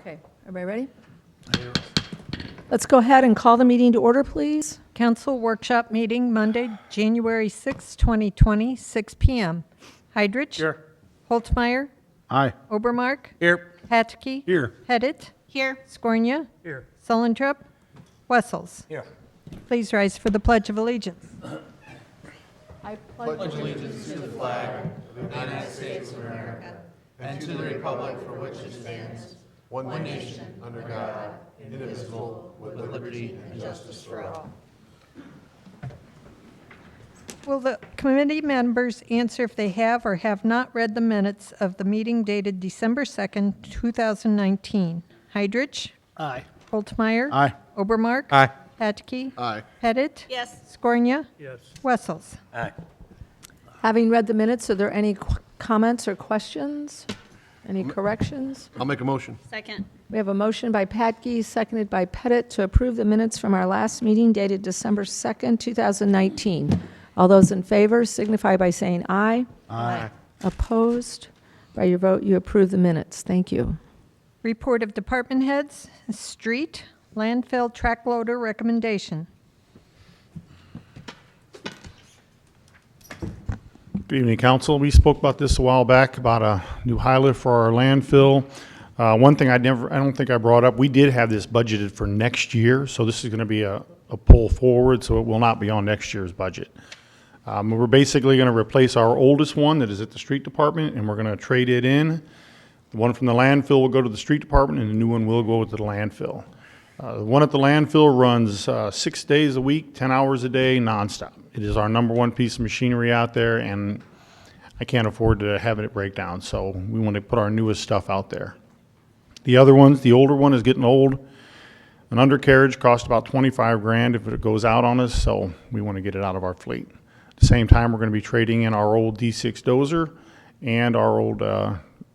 Okay, everybody ready? Let's go ahead and call the meeting to order, please. Council workshop meeting Monday, January 6, 2020, 6 p.m. Heidrich. Here. Holtzmeyer. Aye. Obermark. Here. Patke. Here. Pettit. Here. Scornia. Here. Sullentrup. Wessels. Here. Please rise for the Pledge of Allegiance. I pledge Will the committee members answer if they have or have not read the minutes of the meeting dated December 2nd, 2019? Heidrich. Aye. Holtzmeyer. Aye. Obermark. Aye. Patke. Aye. Pettit. Yes. Scornia. Yes. Wessels. Aye. Having read the minutes, are there any comments or questions? Any corrections? I'll make a motion. Second. We have a motion by Patke, seconded by Pettit, to approve the minutes from our last meeting dated December 2nd, 2019. All those in favor signify by saying aye. Aye. Opposed? By your vote, you approve the minutes. Thank you. Report of department heads, street, landfill track loader recommendation. Good evening, council. We spoke about this a while back, about a new high lift for our landfill. One thing I don't think I brought up, we did have this budgeted for next year, so this is going to be a pull forward, so it will not be on next year's budget. We're basically going to replace our oldest one that is at the street department, and we're going to trade it in. The one from the landfill will go to the street department, and the new one will go to the landfill. The one at the landfill runs 6 days a week, 10 hours a day, nonstop. It is our number one piece of machinery out there, and I can't afford to have it break down, so we want to put our newest stuff out there. The other ones, the older one is getting old. An undercarriage costs about 25 grand if it goes out on us, so we want to get it out of our fleet. At the same time, we're going to be trading in our old D6 dozer and our old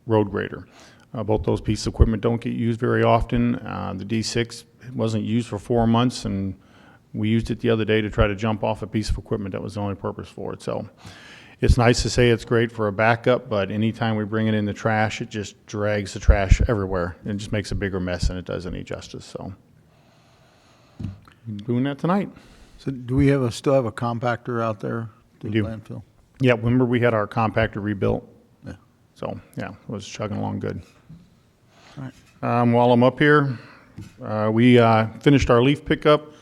road grader. Both those pieces of equipment don't get used very often. The D6 wasn't used for 4 months, and we used it the other day to try to jump off a piece of equipment. That was the only purpose for it. So it's nice to say it's great for a backup, but anytime we bring it in the trash, it just drags the trash everywhere and just makes a bigger mess than it does any justice. So doing that tonight. So do we still have a compactor out there to We the do. landfill? Yeah, remember we had our compactor rebuilt? Yeah. So, yeah, it was chugging along good. All right. While I'm up here, we finished our leaf pickup.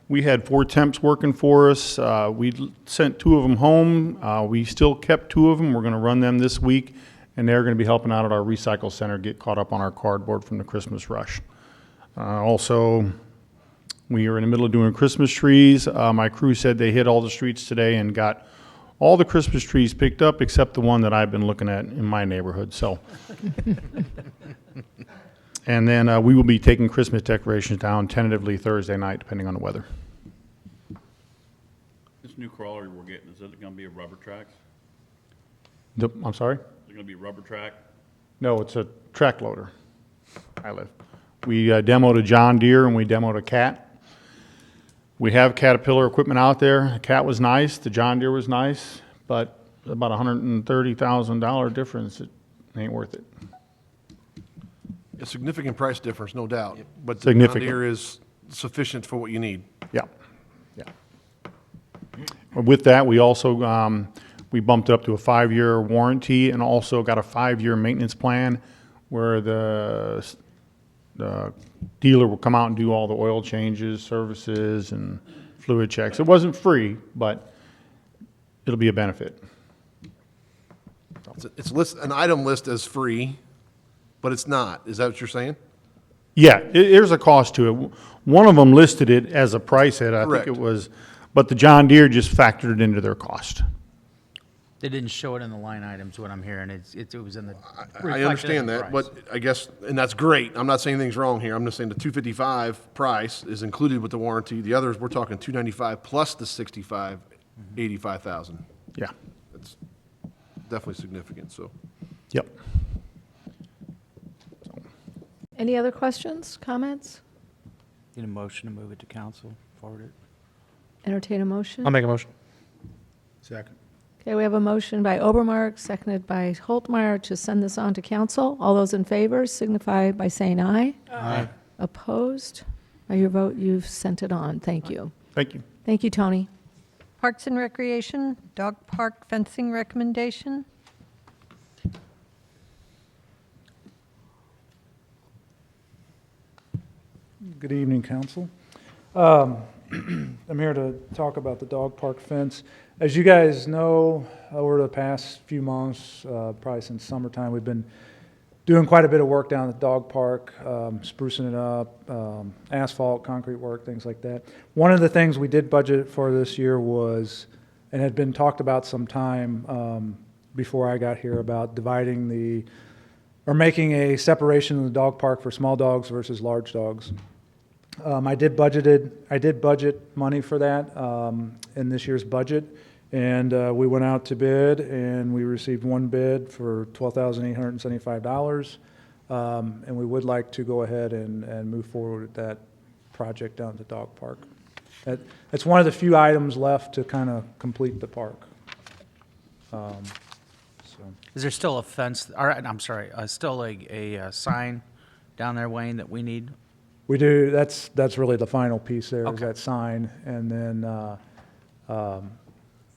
We had 4 temps working for us. We sent 2 of them home. We still kept 2 of them. We're going to run them this week, and they're going to be helping out at our recycle center, get caught up on our cardboard from the Christmas rush. Also, we are in the middle of doing Christmas trees. My crew said they hit all the streets today and got all the Christmas trees picked up except the one that I've been looking at in my neighborhood. So, and then we will be taking Christmas decorations down tentatively Thursday night, depending on the weather. This new crawler we're getting, is it gonna be a rubber track? I'm sorry? Is it gonna be rubber track? No, it's a track loader. I live. We demoed a John Deere and we demoed a Cat. We have Caterpillar equipment out there. The Cat was nice, the John Deere was nice, but about $130,000 difference, it ain't worth it. A significant price difference, no doubt, but the John Significant. Deere is sufficient for what you need. Yeah, yeah. With that, we also, we bumped it up to a 5-year warranty and also got a 5-year maintenance plan where the dealer will come out and do all the oil changes, services, and fluid checks. It wasn't free, but it'll be a benefit. It's an item list as free, but it's not. Is that what you're saying? Yeah, there's a cost to it. One of them listed it as a price hit, I think Correct. it was, but the John Deere just factored it into their cost. They didn't show it in the line items, what I'm hearing. It was in the. I understand that, but I guess, and that's great. I'm not saying anything's wrong here. I'm just saying the 255 price is included with the warranty. The others, we're talking 295 plus the 65, 85,000. Yeah, That's definitely significant, so. yep. Any other questions, comments? Need a motion to move it to council, forward it. Entertain a motion? I'll make a motion. Second. Okay, we have a motion by Obermark, seconded by Holtmeyer to send this on to council. All those in favor signify by saying aye. Aye. Opposed? By your vote, you've sent it on. Thank you. Thank you. Thank you, Tony. Parks and Recreation, dog park fencing recommendation. Good evening, council. I'm here to talk about the dog park fence. As you guys know, over the past few months, probably since summertime, we've been doing quite a bit of work down at the dog park, sprucing it up, asphalt, concrete work, things like that. One of the things we did budget for this year was, and had been talked about some time before I got here, about dividing or making a separation in the dog park for small dogs versus large dogs. I did budget money for that in this year's budget, and we went out to bid, and we received one bid for $12,875, and we would like to go ahead and move forward with that project down at the dog park. That's one of the few items left to kind of complete the park. Is there still a fence, or, I'm sorry, still a sign down there, Wayne, that we need? We do, that's really the final piece there, is Okay. that sign. And then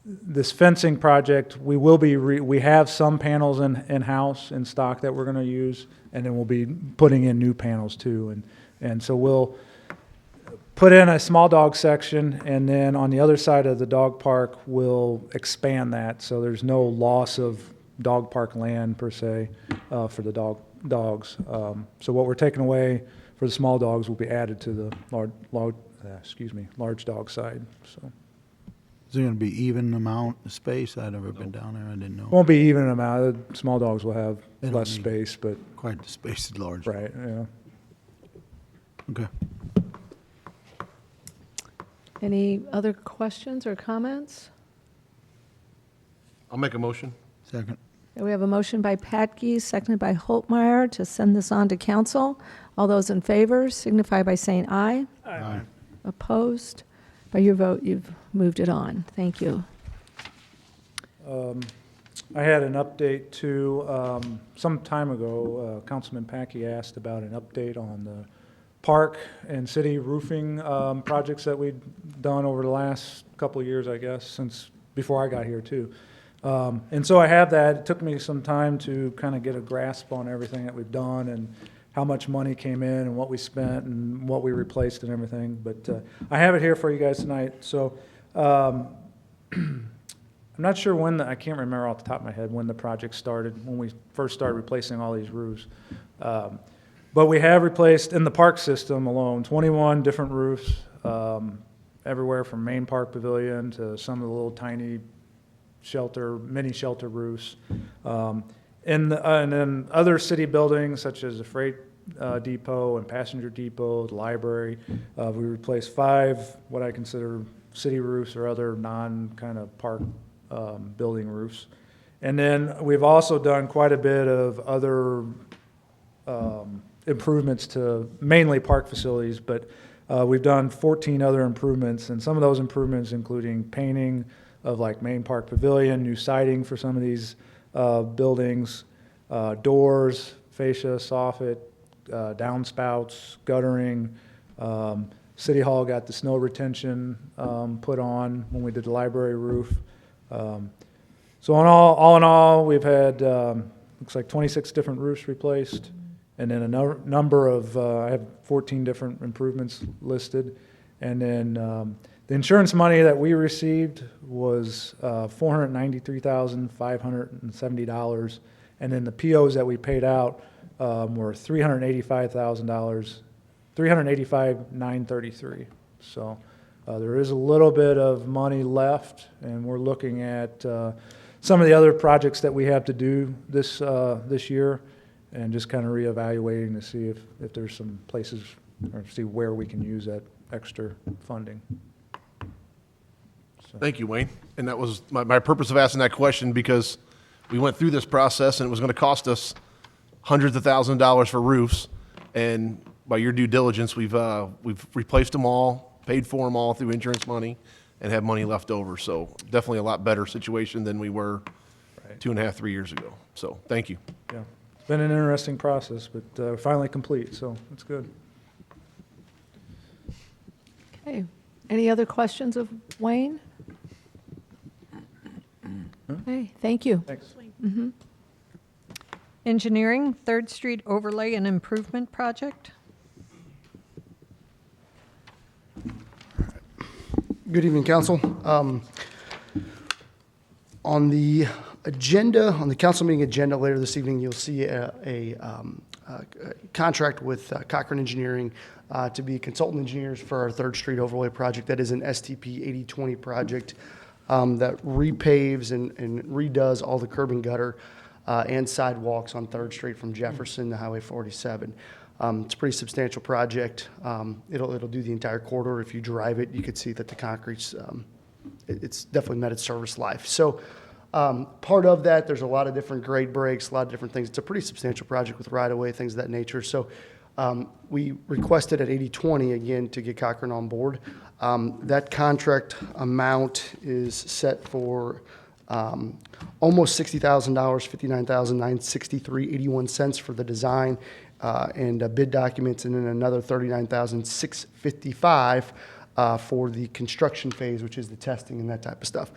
this fencing project, we have some panels in-house in stock that we're going to use, and then we'll be putting in new panels too. And so we'll put in a small dog section, and then on the other side of the dog park, we'll expand that, so there's no loss of dog park land per se for the dogs. So what we're taking away for the small dogs will be added to the large dog side. So Is it gonna be even amount of space? I've never been down there, I didn't know. won't be even amount. The small dogs will have They don't less need- space, but Quite the space is large. right, yeah. Okay. Any other questions or comments? I'll make a motion. Second. Okay, we have a motion by Patke, seconded by Holtmeyer to send this on to council. All those in favor signify by saying aye. Aye. Opposed? By your vote, you've moved it on. Thank you. I had an update too. Some time ago, Councilman Packey asked about an update on the park and city roofing projects that we'd done over the last couple of years, I guess, since before I got here too. And so I have that. It took me some time to kind of get a grasp on everything that we've done and how much money came in and what we spent and what we replaced and everything. But I have it here for you guys tonight. So I'm not sure when, I can't remember off the top of my head when the project started, when we first started replacing all these roofs. But we have replaced, in the park system alone, 21 different roofs, everywhere from main park pavilion to some of the little tiny mini shelter roofs. And then other city buildings such as the freight depot and passenger depot, the library, we replaced 5 what I consider city roofs or other non-kind of park building roofs. And then we've also done quite a bit of other improvements to mainly park facilities, but we've done 14 other improvements, and some of those improvements including painting of like main park pavilion, new siding for some of these buildings, doors, fascia, soffit, downspouts, guttering. City Hall got the snow retention put on when we did the library roof. So all in all, we've had, looks like 26 different roofs replaced, and then a number of, I have 14 different improvements listed. And then the insurance money that we received was $493,570. And then the POs that we paid out were $385,000, $385,933. So there is a little bit of money left, and we're looking at some of the other projects that we have to do this year, and just kind of reevaluating to see if there's some places, or see where we can use that extra funding. Thank you, Wayne. And that was my purpose of asking that question, because we went through this process and it was going to cost us hundreds of thousands of dollars for roofs. And by your due diligence, we've replaced them all, paid for them all through insurance money. and have money left over. So definitely a lot better situation than we were Right. 2.5, 3 years ago. So thank you. Yeah. It's been an interesting process, but finally complete, so it's good. Okay. Any other questions of Wayne? Okay, thank you. Thanks. Engineering, Third Street Overlay and Improvement Project. Good evening, council. On the agenda, on the council meeting agenda later this evening, you'll see a contract with Cochran Engineering to be consultant engineers for our Third Street Overlay project. That is an STP 8020 project that repaves and redoes all the curb and gutter and sidewalks on Third Street from Jefferson to Highway 47. It's a pretty substantial project. It'll do the entire corridor. If you drive it, you could see that the concrete's, it's definitely met its service life. So part of that, there's a lot of different grade breaks, a lot of different things. It's a pretty substantial project with right-of-way, things of that nature. So we requested at 80/20 again to get Cochran on board. That contract amount is set for almost $60,000, $59,963.81 for the design and bid documents, and then another $39,655 for the construction phase, which is the testing and that type of stuff.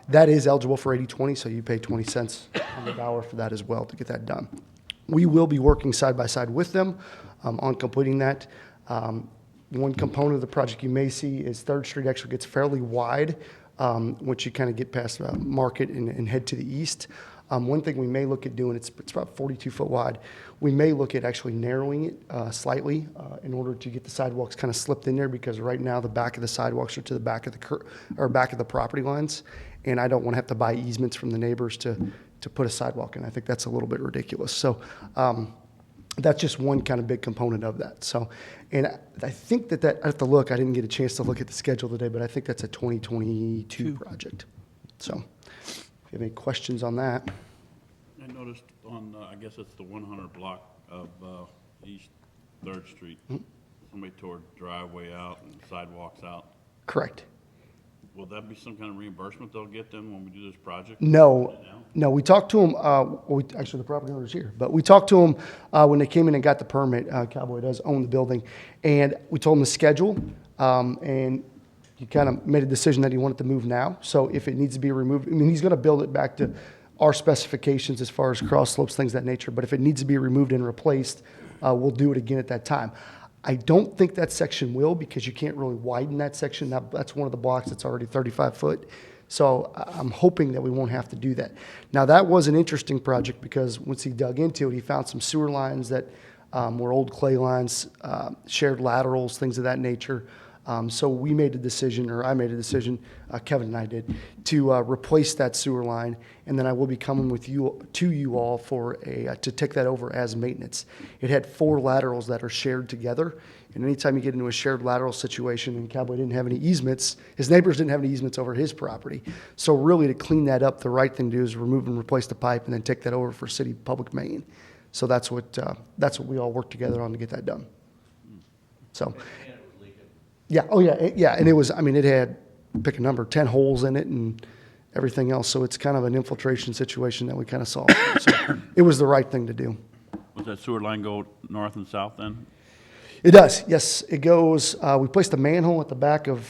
That is eligible for 80/20, so you pay 20 cents on the dollar for that as well to get that done. We will be working side by side with them on completing that. One component of the project you may see is Third Street actually gets fairly wide once you kind of get past Market and head to the east. One thing we may look at doing, it's about 42 foot wide. We may look at actually narrowing it slightly in order to get the sidewalks kind of slipped in there, because right now the back of the sidewalks are to the back of back of the property lines, and I don't want to have to buy easements from the neighbors to put a sidewalk in. I think that's a little bit ridiculous. So that's just one kind of big component of that. So, and I think that I have to look. I didn't get a chance to look at the schedule today, but I think that's a 2022 project. So, if you have any questions on that. I noticed on, I guess it's the 100 block of East Third Street, somebody tore driveway out and sidewalks out. Correct. Will that be some kind of reimbursement they'll get them when we do this project? No, we talked to them, actually, the property owner's here, but we talked to them when they came in and got the permit. Cowboy does own the building, and we told them the schedule, and he kind of made a decision that he wanted to move now. So if it needs to be removed, I mean, he's going to build it back to our specifications as far as cross slopes, things of that nature, but if it needs to be removed and replaced, we'll do it again at that time. I don't think that section will, because you can't really widen that section. That's one of the blocks that's already 35 foot. So I'm hoping that we won't have to do that. Now, that was an interesting project, because once he dug into it, he found some sewer lines that were old clay lines, shared laterals, things of that nature. So we made a decision, or I made a decision, Kevin and I did, to replace that sewer line, and then I will be coming to you all for to take that over as maintenance. It had 4 laterals that are shared together, and anytime you get into a shared lateral situation, and Cowboy didn't have any easements, his neighbors didn't have any easements over his property. So really, to clean that up, the right thing to do is remove and replace the pipe, and then take that over for city public main. So that's what we all worked together on to get that done. So. Yeah, oh yeah, yeah, and it was, I mean, it had, pick a number, 10 holes in it and everything else, so it's kind of an infiltration situation that we kind of solved. So it was the right thing to do. Does that sewer line go north and south then? It does, yes, it goes, we placed a manhole at the back of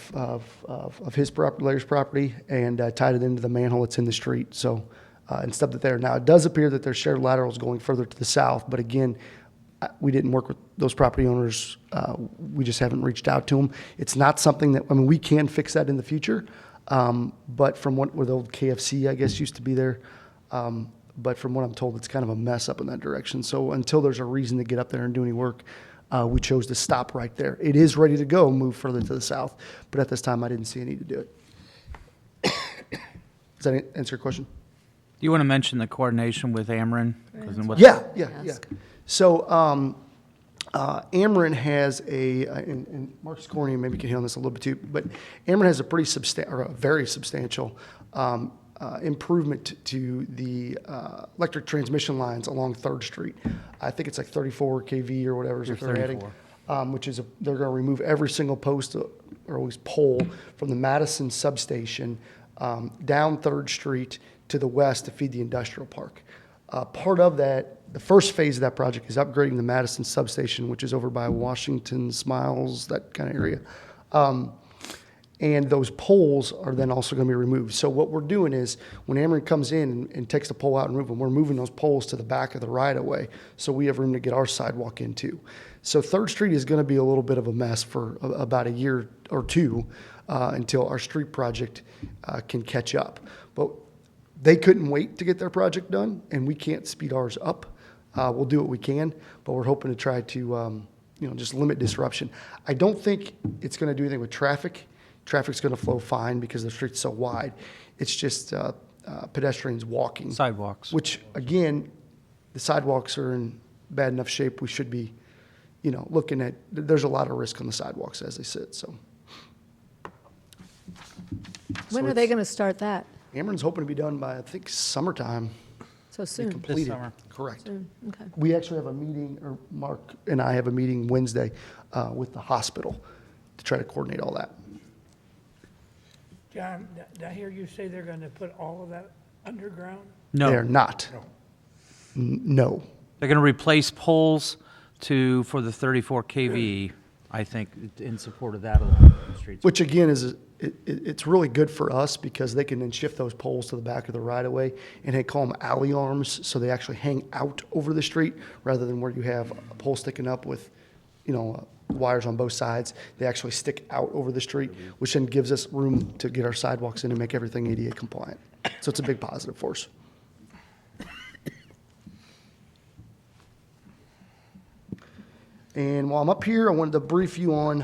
his property, Larry's property, and tied it into the manhole that's in the street, so, and stubbed it there. Now, it does appear that there's shared laterals going further to the south, but again, we didn't work with those property owners. We just haven't reached out to them. It's not something that, I mean, we can fix that in the future, but from where the old KFC, I guess, used to be there, but from what I'm told, it's kind of a mess up in that direction. So until there's a reason to get up there and do any work, we chose to stop right there. It is ready to go, move further to the south, but at this time, I didn't see a need to do it. Does that answer your question? Do you want to mention the coordination with Ameren? 'Cause then what- Yeah. So Ameren has and Mark Scornian maybe can hit on this a little bit too, but Ameren has a very substantial improvement to the electric transmission lines along 3rd Street. I think it's like 34 kV or whatever is what they're adding. which is, they're going to remove every single post or always pole from the Madison substation down 3rd Street to the west to feed the industrial park. Part of that, the first phase of that project is upgrading the Madison substation, which is over by Washington, Smiles, that kind of area. And those poles are then also going to be removed. So what we're doing is, when Ameren comes in and takes the pole out and remove them, we're moving those poles to the back of the right-of-way, so we have room to get our sidewalk in too. So 3rd Street is going to be a little bit of a mess for about a year or two until our street project can catch up. But they couldn't wait to get their project done, and we can't speed ours up. We'll do what we can, but we're hoping to try to just limit disruption. I don't think it's going to do anything with traffic. Traffic's going to flow fine because the street's so wide. It's just pedestrians walking. Sidewalks. Which, again, the sidewalks are in bad enough shape. We should be, looking at, there's a lot of risk on the sidewalks as they sit, so. When are they going to start that? Ameren's hoping to be done by, I think, summertime. So Be soon? completed. summer. Correct. Soon, okay. We actually have a meeting, or Mark and I have a meeting Wednesday with the hospital to try to coordinate all that. John, did I hear you say they're going to put all of that underground? They're No, not. No. they're going to replace poles for the 34 kV, I think, in support of that along the streets. Which again it's really good for us because they can then shift those poles to the back of the right of way, and they call them alley arms, so they actually hang out over the street rather than where you have a pole sticking up with, wires on both sides. They actually stick out over the street, which then gives us room to get our sidewalks in and make everything ADA compliant. So it's a big positive for us. And while I'm up here, I wanted to brief you on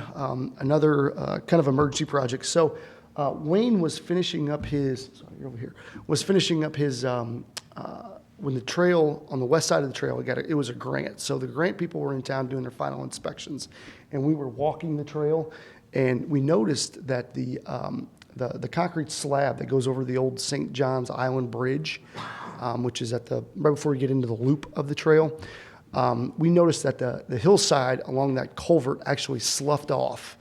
another kind of emergency project. So Wayne was finishing up his, sorry, you're over here, was finishing up his, when the trail, on the west side of the trail, it was a grant. So the grant people were in town doing their final inspections, and we were walking the trail, and we noticed that the concrete slab that goes over the old St. John's Island Bridge, which is right before you get into the loop of the trail, we noticed that the hillside along that culvert actually sloughed off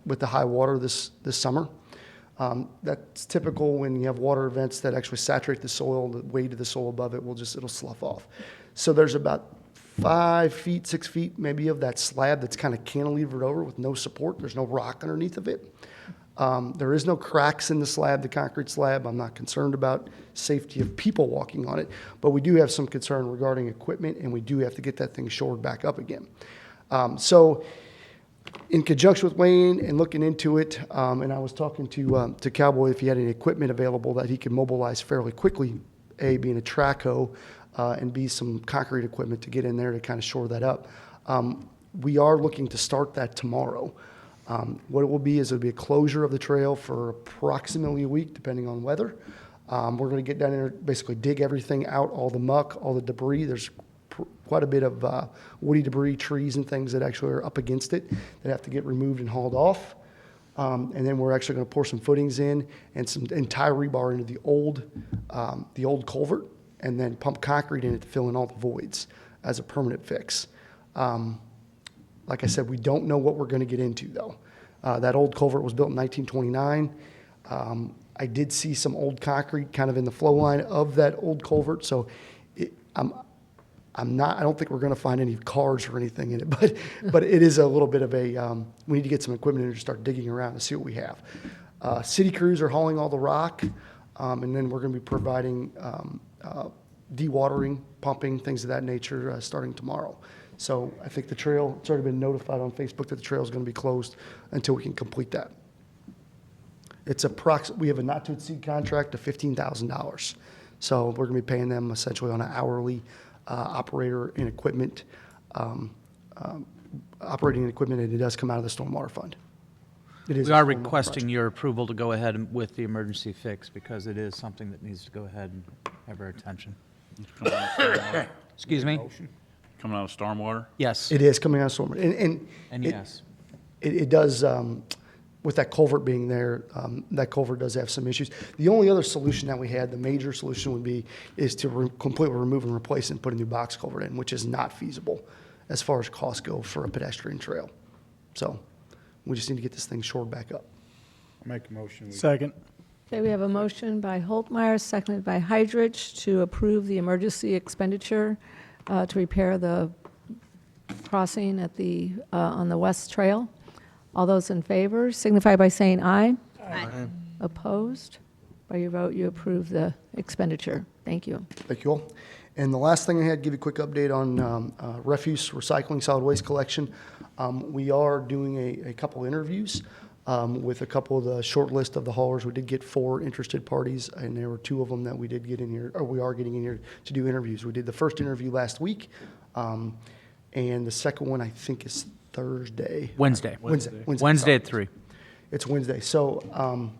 with the high water this summer. That's typical when you have water events that actually saturate the soil. The weight of the soil above it it'll slough off. So there's about 5 feet, 6 feet maybe of that slab that's kind of cantilevered over with no support. There's no rock underneath of it. There is no cracks in the slab, the concrete slab. I'm not concerned about safety of people walking on it, but we do have some concern regarding equipment, and we do have to get that thing shored back up again. So in conjunction with Wayne and looking into it, and I was talking to Cowboy if he had any equipment available that he could mobilize fairly quickly, A, being a track hoe, and B, some concrete equipment to get in there to kind of shore that up. We are looking to start that tomorrow. What it will be is it'll be a closure of the trail for approximately a week, depending on weather. We're going to get down there, basically dig everything out, all the muck, all the debris. There's quite a bit of woody debris, trees and things that actually are up against it that have to get removed and hauled off. And then we're actually going to pour some footings in and tie rebar into the old culvert, and then pump concrete in it to fill in all the voids as a permanent fix. Like I said, we don't know what we're going to get into, though. That old culvert was built in 1929. I did see some old concrete kind of in the flow line of that old culvert, so I don't think we're going to find any cars or anything in it, but it is a little bit of we need to get some equipment in to start digging around and see what we have. City crews are hauling all the rock, and then we're going to be providing dewatering, pumping, things of that nature starting tomorrow. So I think the trail, it's already been notified on Facebook that the trail is going to be closed until we can complete that. We have a not to exceed contract of $15,000. So we're going to be paying them essentially on an hourly operator and equipment, operating equipment, and it does come out of the stormwater fund. It is We a are stormwater requesting project. your approval to go ahead with the emergency fix because it is something that needs to go ahead and have our attention. Coming out of stormwater. Excuse me? Coming out of stormwater? Yes, It is coming out of stormwater. and yes. It does, with that culvert being there, that culvert does have some issues. The only other solution that we had, the major solution is to completely remove and replace and put a new box culvert in, which is not feasible as far as costs go for a pedestrian trail. So we just need to get this thing shored back up. Make a motion. Second. Okay, we have a motion by Holtmeyer, seconded by Hydrich, to approve the emergency expenditure to repair the crossing at on the West Trail. All those in favor signify by saying aye. Aye. Opposed? By your vote, you approve the expenditure. Thank you. Thank you all. And the last thing I had, give you a quick update on refuse, recycling, solid waste collection. We are doing a couple interviews with a couple of the short list of the haulers. We did get 4 interested parties, and there were 2 of them that we did get in here, or we are getting in here to do interviews. We did the first interview last week, and the second one I think is Thursday. Wednesday. Wednesday at 3. It's Wednesday. So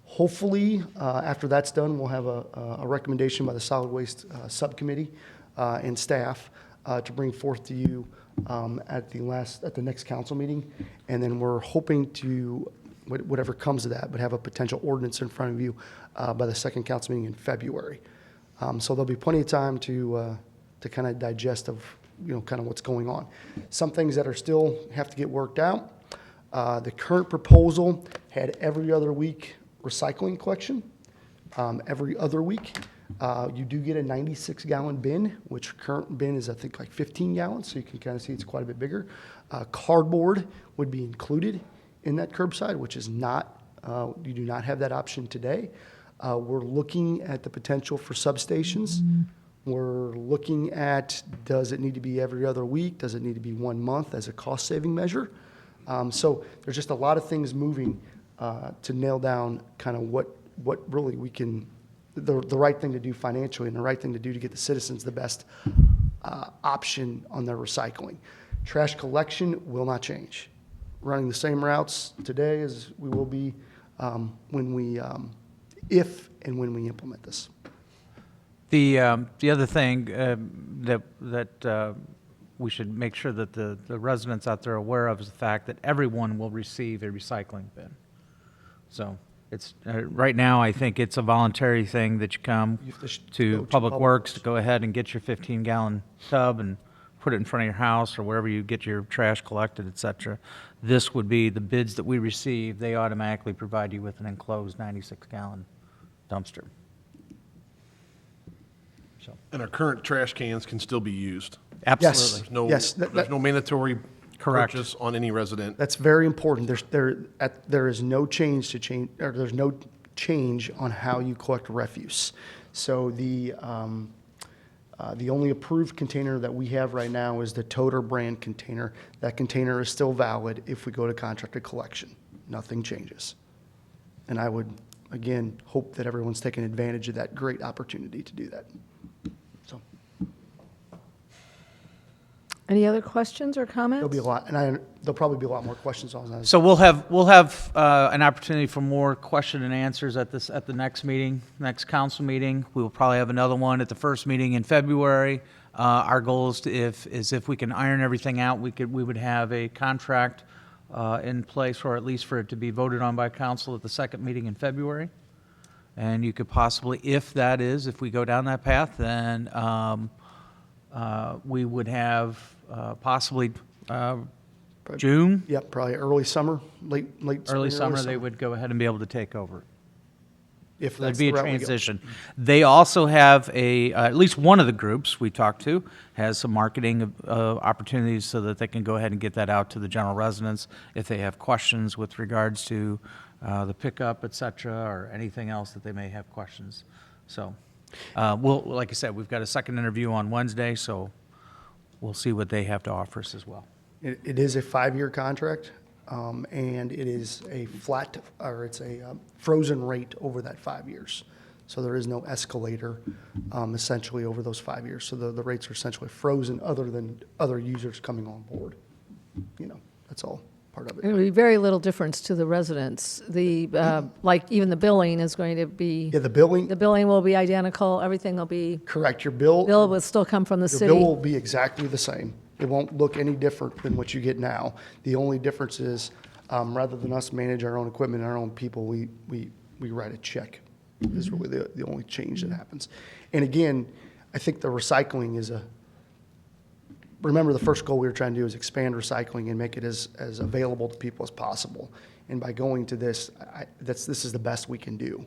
hopefully, after that's done, we'll have a recommendation by the solid waste subcommittee and staff to bring forth to you at the next council meeting. And then we're hoping to, whatever comes of that, but have a potential ordinance in front of you by the second council meeting in February. So there'll be plenty of time to kind of digest of, kind of what's going on. Some things that are still have to get worked out. The current proposal had every other week recycling collection. Every other week, you do get a 96-gallon bin, which current bin is, I think, like 15 gallons, so you can kind of see it's quite a bit bigger. Cardboard would be included in that curbside, which is not, you do not have that option today. We're looking at the potential for substations. We're looking at, does it need to be every other week? Does it need to be 1 month as a cost-saving measure? So there's just a lot of things moving to nail down kind of what really we can, the right thing to do financially and the right thing to do to get the citizens the best option on their recycling. Trash collection will not change. Running the same routes today as we will be when we, if and when we implement this. The other thing that we should make sure that the residents out there are aware of is the fact that everyone will receive a recycling bin. So it's, right now, I think it's a voluntary thing that you come You have to go to to Public Public Works to go ahead and get your 15-gallon tub and put it in front of your house or wherever you get your trash collected, et cetera. This would be the bids that we receive. They automatically provide you with an enclosed 96-gallon dumpster. So, And our current trash cans can still be used. absolutely. There's no, Yes, there's no mandatory Correct. purchase on any resident. That's very important. There is no change or there's no change on how you collect refuse. So the only approved container that we have right now is the Toter brand container. That container is still valid if we go to contracted collection. Nothing changes. And I would, again, hope that everyone's taking advantage of that great opportunity to do that. So Any other questions or comments? there'll be a lot, and there'll probably be a lot more questions on that. So we'll have an opportunity for more question and answers at the next meeting, next council meeting. We will probably have another one at the first meeting in February. Our goal is if we can iron everything out, we would have a contract in place, or at least for it to be voted on by council at the second meeting in February. And you could possibly, if we go down that path, then we would have possibly June, Yep, probably early summer, late early spring, summer, they would go ahead and be able to take over. If There'd that's be the a route we go. transition. They also have at least one of the groups we talked to has some marketing opportunities so that they can go ahead and get that out to the general residents if they have questions with regards to the pickup, et cetera, or anything else that they may have questions. So, like I said, we've got a second interview on Wednesday, so we'll see what they have to offer us as well. It is a 5-year contract, and it is a it's a frozen rate over that 5 years. So there is no escalator, essentially, over those 5 years. So the rates are essentially frozen other than other users coming on board. That's all part of There it. will be very little difference to the residents. Like even the billing is going to be, Yeah, the billing, the billing will be identical, everything will be, correct, your bill will still come from the your city. bill will be exactly the same. It won't look any different than what you get now. The only difference is, rather than us manage our own equipment and our own people, we write a check. Is really the only change that happens. And again, I think the recycling is remember, the first goal we were trying to do is expand recycling and make it as available to people as possible. And by going to this, this is the best we can do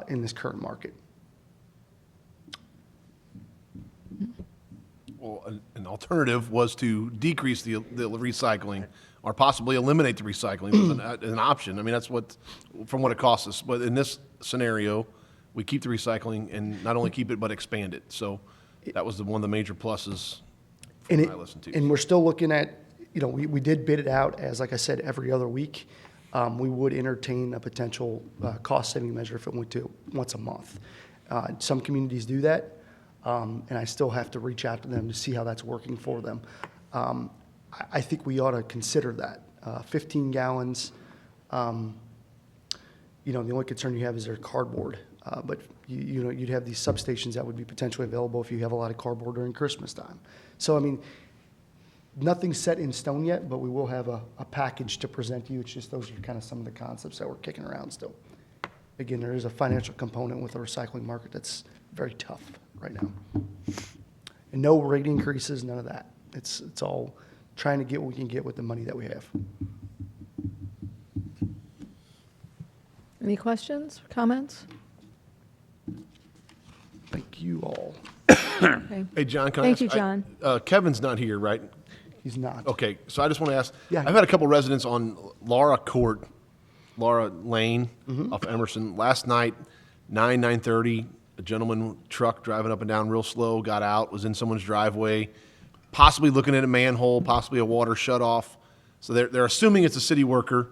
in this current market. Well, an alternative was to decrease the recycling or possibly eliminate the recycling was an option. I mean, that's from what it costs us. But in this scenario, we keep the recycling and not only keep it, but expand it. So that was one of the major pluses from what I listened to. And we're still looking at, we did bid it out as, like I said, every other week. We would entertain a potential cost-saving measure if it went to once a month. Some communities do that, and I still have to reach out to them to see how that's working for them. I think we ought to consider that. 15 gallons, the only concern you have is their cardboard. But you'd have these substations that would be potentially available if you have a lot of cardboard during Christmas time. So, I mean, nothing's set in stone yet, but we will have a package to present to you. It's just those are kind of some of the concepts that we're kicking around still. Again, there is a financial component with the recycling market that's very tough right now. And no rate increases, none of that. It's all trying to get what we can get with the money that we have. Any questions, comments? Thank you all. Okay. Hey, John, can I Thank ask? you, John. Kevin's not here, right? He's not. Okay, so I just want to ask, Yeah. I've had a couple residents on Laura Lane off Emerson. Last night, 9:30, a gentleman truck driving up and down real slow, got out, was in someone's driveway, possibly looking at a manhole, possibly a water shutoff. So they're assuming it's a city worker,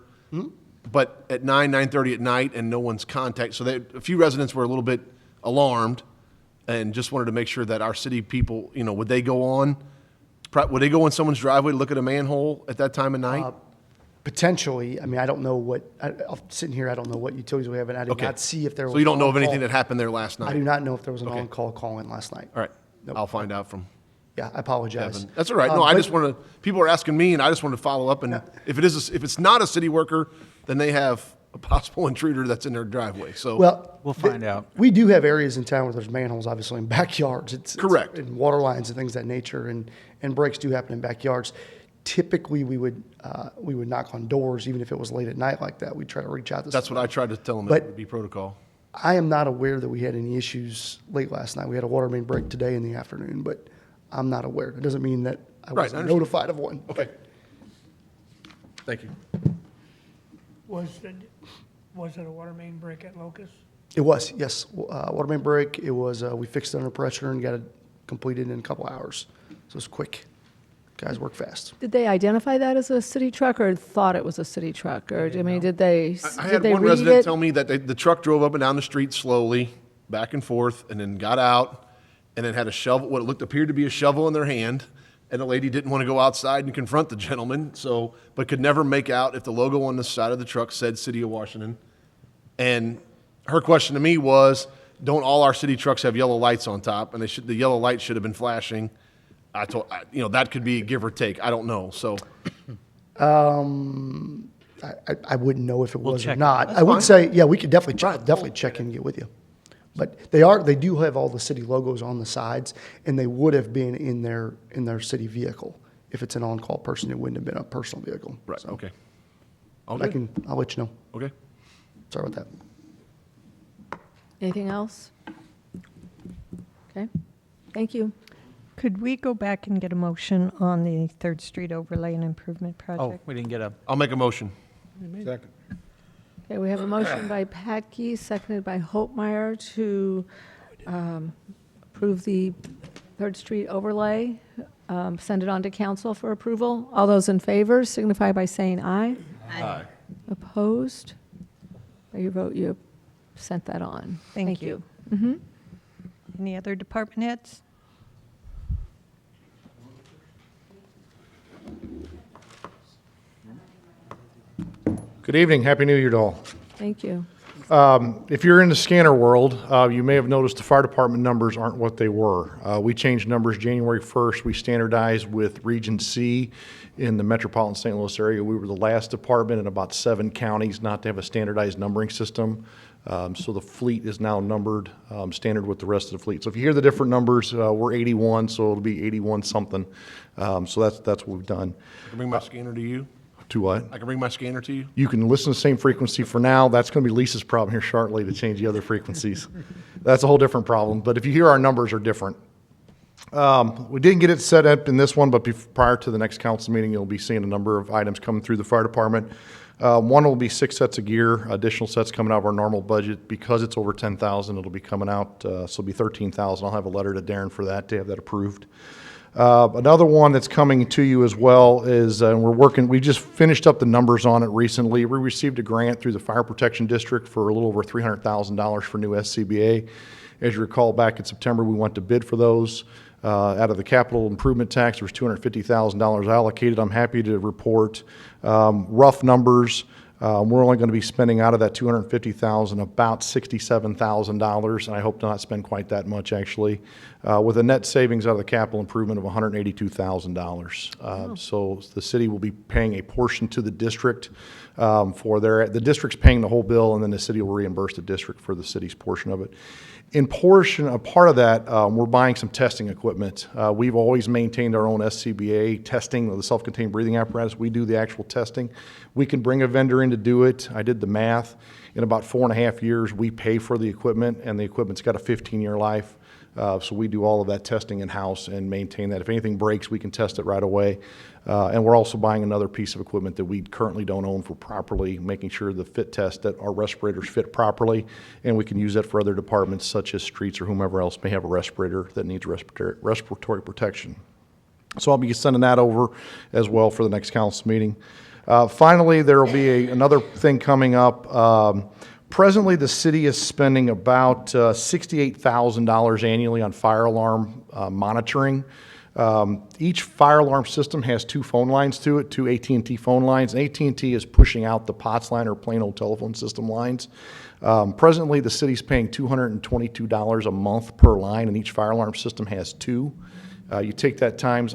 but at 9:30 at night and no one's contact. So a few residents were a little bit alarmed and just wanted to make sure that our city people, would they go in someone's driveway to look at a manhole at that time of night? Potentially. I mean, I don't know I'm sitting here, I don't know what utilities we have, and I did Okay. not see if there was. So you don't know of on-call. anything that happened there last night? I do not know if there was an Okay. on-call call-in last night. All right, Nope. I'll find out from Yeah, I apologize. Kevin. That's all right. No, I just want to, people are asking me, and I just wanted to follow up, and if it's not a city worker, then they have a possible intruder that's in their driveway, so. Well, We'll find out. we do have areas in town where there's manholes, obviously, in backyards. Correct. And water lines and things of that nature, and breaks do happen in backyards. Typically, we would knock on doors, even if it was late at night like that. We'd try to reach out to That's what someone. I tried to tell them, But- it would be protocol. I am not aware that we had any issues late last night. We had a water main break today in the afternoon, but I'm not aware. It doesn't mean that I Right, I wasn't understand. notified of one. Okay. Thank you. Was it a water main break at Locust? It was, yes. Water main break. It was, we fixed it under pressure and got it completed in a couple hours. So it's quick. Guys work fast. Did they identify that as a city truck or thought it was a city truck? Or, I mean, did they I did had they one read resident it? tell me that the truck drove up and down the street slowly, back and forth, and then got out, and then had a shovel, what appeared to be a shovel in their hand, and the lady didn't want to go outside and confront the gentleman, but could never make out if the logo on the side of the truck said City of Washington. And her question to me was, don't all our city trucks have yellow lights on top? And the yellow light should have been flashing. That could be give or take. I don't know, so. I wouldn't know if it was or check. not. I would say, yeah, we could definitely check in and get with you. But they do have all the city logos on the sides, and they would have been in their city vehicle. If it's an on-call person, it wouldn't have been a personal vehicle. Right, So, okay. All I'll good? let you know. Okay. Sorry about that. Anything else? Okay, thank you. Could we go back and get a motion on the Third Street Overlay and Improvement Oh, Project? we didn't get a, I'll make a motion. Second. Okay, we have a motion by Pat Key, seconded by Holtmeyer to approve the Third Street overlay, send it on to council for approval. All those in favor signify by saying aye. Aye. Opposed? By your vote, you sent that on. Thank you. Any other department heads? Good evening, Happy New Year to all. Thank you. If you're in the scanner world, you may have noticed the fire department numbers aren't what they were. We changed numbers January 1st. We standardized with Region C in the metropolitan St. Louis area. We were the last department in about 7 counties not to have a standardized numbering system. So the fleet is now numbered standard with the rest of the fleet. So if you hear the different numbers, we're 81, so it'll be 81 something. So that's what we've done. I can bring my scanner to you? To what? I can bring my scanner to you? You can listen to the same frequency for now. That's going to be Lisa's problem here shortly to change the other frequencies. That's a whole different problem. But if you hear our numbers are different. We didn't get it set up in this one, but prior to the next council meeting, you'll be seeing a number of items coming through the fire department. One will be 6 sets of gear, additional sets coming out of our normal budget. Because it's over 10,000, it'll be coming out, so it'll be 13,000. I'll have a letter to Darren for that, to have that approved. Another one that's coming to you as well is, we just finished up the numbers on it recently. We received a grant through the Fire Protection District for a little over $300,000 for new SCBA. As you recall, back in September, we went to bid for those. Out of the capital improvement tax, there was $250,000 allocated. I'm happy to report, rough numbers, we're only going to be spending out of that $250,000 about $67,000, and I hope to not spend quite that much actually, with a net savings out of the capital improvement of $182,000. So the city will be paying a portion to the district the district's paying the whole bill, and then the city will reimburse the district for the city's portion of it. A part of that, we're buying some testing equipment. We've always maintained our own SCBA testing of the self-contained breathing apparatus. We do the actual testing. We can bring a vendor in to do it. I did the math. In about 4.5 years, we pay for the equipment, and the equipment's got a 15-year life. So we do all of that testing in-house and maintain that. If anything breaks, we can test it right away. And we're also buying another piece of equipment that we currently don't own for properly making sure the fit test that our respirators fit properly, and we can use that for other departments such as streets or whomever else may have a respirator that needs respiratory protection. So I'll be sending that over as well for the next council meeting. Finally, there will be another thing coming up. Presently, the city is spending about $68,000 annually on fire alarm monitoring. Each fire alarm system has 2 phone lines to it, 2 AT&T phone lines. And AT&T is pushing out the POTS line or plain old telephone system lines. Presently, the city's paying $222 a month per line, and each fire alarm system has 2. You take that times,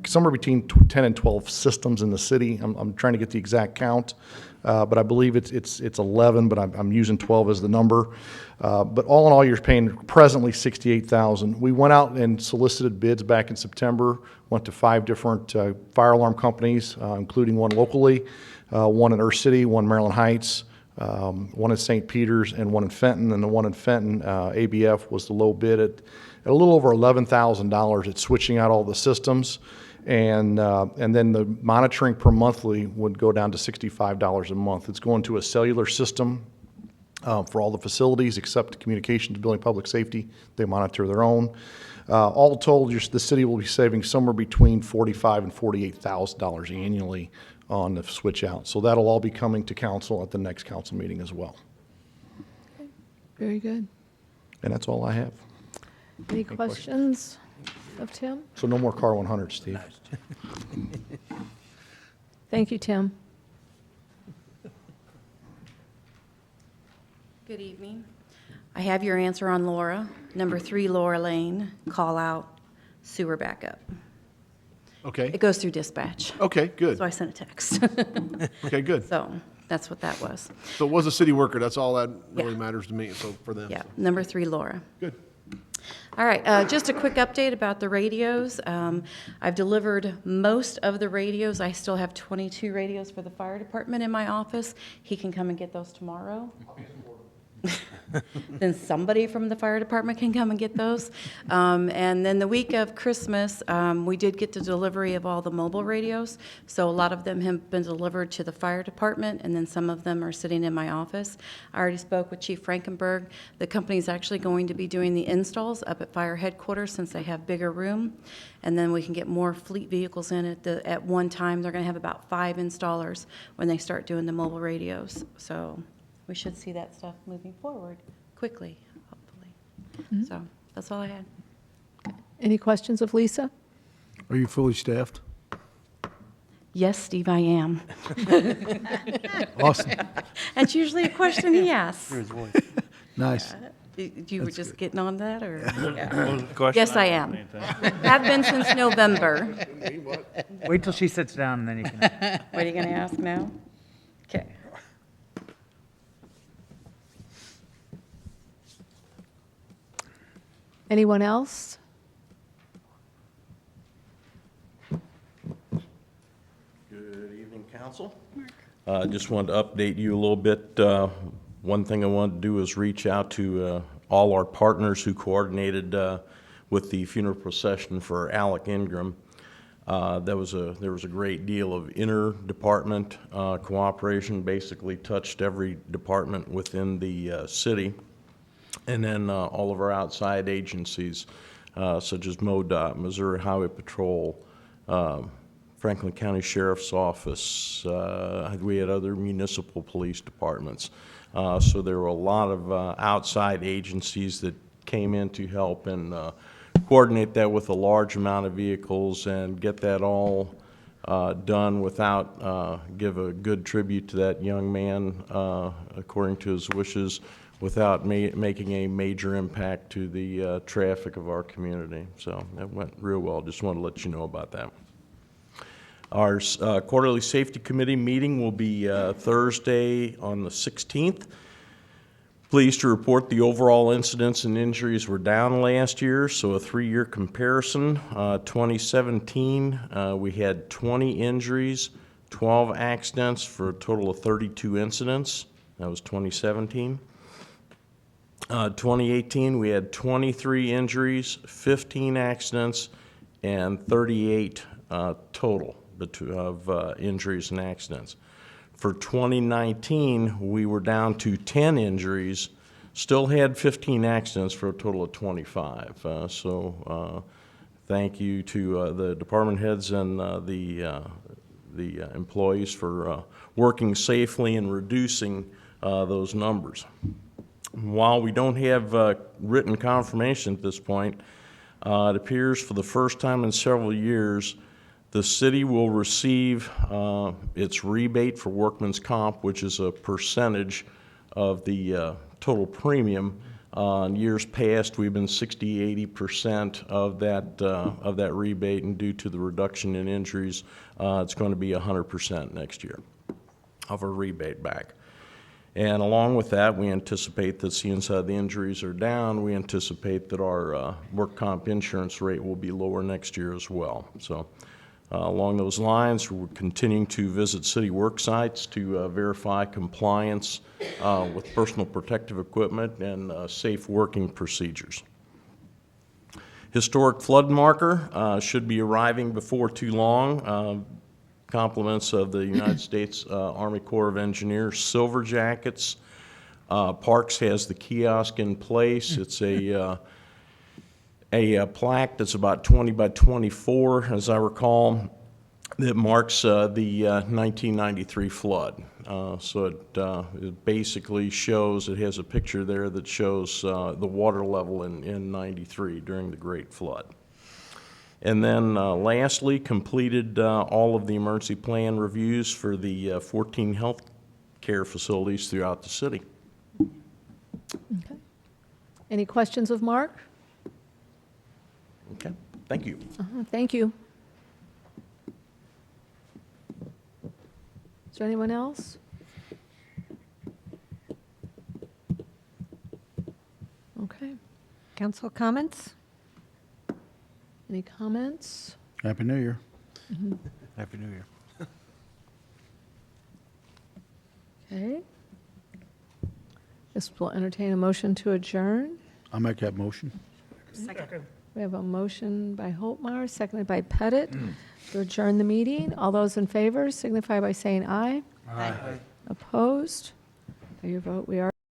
somewhere between 10 and 12 systems in the city. I'm trying to get the exact count. But I believe it's 11, but I'm using 12 as the number. But all in all, you're paying presently $68,000. We went out and solicited bids back in September, went to 5 different fire alarm companies, including one locally, one in Earth City, one in Maryland Heights, one in St. Peters, and one in Fenton. And the one in Fenton, ABF, was the low bid at a little over $11,000 at switching out all the systems. And then the monitoring per monthly would go down to $65 a month. It's going to a cellular system for all the facilities except communications, building, public safety. They monitor their own. All told, the city will be saving somewhere between $45,000 and $48,000 annually on the switch out. So that'll all be coming to council at the next council meeting as well. Very good. And that's all I have. Any questions of Tim? So no more Car 100, Steve. Thank you, Tim. Good evening. I have your answer on Laura. Number 3, Laura Lane, call out, sewer backup. Okay, It goes through dispatch. okay, good. So I sent a text. Okay, good. So that's what that was. So it was a city worker, that's all that really Yeah. matters to me, so for them. Yeah, so. number 3, Laura. Good. All right, just a quick update about the radios. I've delivered most of the radios. I still have 22 radios for the fire department in my office. He can come and get those tomorrow. Then somebody from the fire department can come and get those. And then the week of Christmas, we did get the delivery of all the mobile radios. So a lot of them have been delivered to the fire department, and then some of them are sitting in my office. I already spoke with Chief Frankenberg. The company's actually going to be doing the installs up at fire headquarters since they have bigger room. And then we can get more fleet vehicles in at one time. They're going to have about 5 installers when they start doing the mobile radios. So we should see that stuff moving forward quickly, hopefully. So that's all I had. Any questions of Lisa? Are you fully staffed? Yes, Steve, I am. Awesome. That's usually a question he asks. Nice. You were just getting on that, or? Yeah. What was the question? Yes, I am. Have been since November. Wait till she sits down and then you can. What are you going to ask now? Okay. Anyone else? Good evening, council. Just wanted to update you a little bit. One thing I wanted to do is reach out to all our partners who coordinated with the funeral procession for Alec Ingram. There was a great deal of inter-department cooperation, basically touched every department within the city. And then all of our outside agencies, such as MoDOT, Missouri Highway Patrol, Franklin County Sheriff's Office. We had other municipal police departments. So there were a lot of outside agencies that came in to help and coordinate that with a large amount of vehicles and get that all done without, give a good tribute to that young man according to his wishes, without making a major impact to the traffic of our community. So that went real well. Just want to let you know about that. Our quarterly safety committee meeting will be Thursday on the 16th. Pleased to report the overall incidents and injuries were down last year, so a 3-year comparison. 2017, we had 20 injuries, 12 accidents for a total of 32 incidents. That was 2017. 2018, we had 23 injuries, 15 accidents, and 38 total of injuries and accidents. For 2019, we were down to 10 injuries, still had 15 accidents for a total of 25. Thank you to the department heads and the employees for working safely and reducing those numbers. While we don't have written confirmation at this point, it appears for the first time in several years, the city will receive its rebate for workman's comp, which is a percentage of the total premium. In years past, we've been 60–80% of that rebate, and due to the reduction in injuries, it's going to be 100% next year of a rebate back. And along with that, we anticipate that since the injuries are down, we anticipate that our work comp insurance rate will be lower next year as well. So. Along those lines, we're continuing to visit city work sites to verify compliance with personal protective equipment and safe working procedures. Historic flood marker should be arriving before too long. Compliments of the United States Army Corps of Engineers Silver Jackets. Parks has the kiosk in place. It's a plaque that's about 20 by 24, as I recall, that marks the 1993 flood. It basically shows, it has a picture there that shows the water level in 93 during the Great Flood. And then lastly, completed all of the emergency plan reviews for the 14 health care facilities throughout the city. Okay. Any questions of Mark? Okay, thank you. Thank you. Is there anyone else? Okay. Council comments? Any comments? Happy New Year. Happy New Year. Okay. This will entertain a motion to adjourn. I'll make that motion. Second. We have a motion by Holtmeyer, seconded by Pettit, to adjourn the meeting. All those in favor signify by saying aye. Aye. Opposed? By your vote, we are